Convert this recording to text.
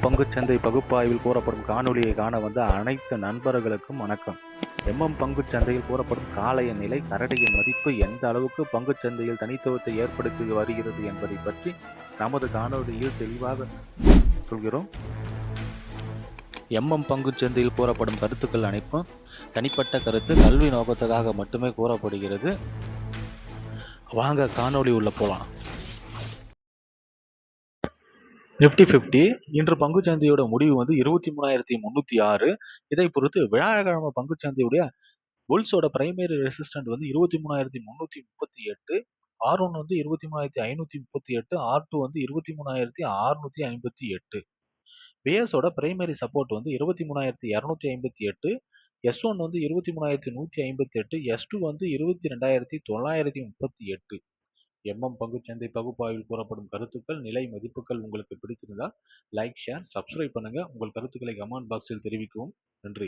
பங்குச்சந்தை பகுப்பாய்வில் கூறப்படும் காணொளியை காண வந்த அனைத்து நண்பர்களுக்கும் வணக்கம். பங்குச்சந்தையில் கூறப்படும் காளைய நிலை, கரடியின் மதிப்பு எந்த அளவுக்கு பங்குச்சந்தையில் தனித்துவத்தை ஏற்படுத்தி வருகிறது என்பதை பற்றி நமது காணொளியில் தெளிவாக சொல்கிறோம். பங்குச்சந்தையில் கூறப்படும் கருத்துக்கள் அனைத்தும் தனிப்பட்ட கருத்து, கல்வி நோக்கத்துக்காக மட்டுமே கூறப்படுகிறது. வாங்க காணொளி உள்ள போலாம். நிஃப்டி 50 இன்று பங்குச்சந்தையோட முடிவு 23,306. இதை பொறுத்து வியாழக்கிழமை பங்குச்சந்தையுடைய புல்ஸோட பிரைமரி ரெசிஸ்டன்ட் 23,338, R1 23,538, R2 23,658. பிஎஸோட பிரைமரி சப்போர்ட் 23,258, S1 23,158, S2 22,938. பங்குச்சந்தை பகுப்பாய்வில் கூறப்படும் கருத்துக்கள், நிலை, மதிப்புகள் உங்களுக்கு பிடித்திருந்தால் லைக், ஷேர், சப்ஸ்கிரைப் பண்ணுங்க. உங்கள் கருத்துக்களை கமெண்ட் பாக்ஸில் தெரிவிக்கவும். நன்றி.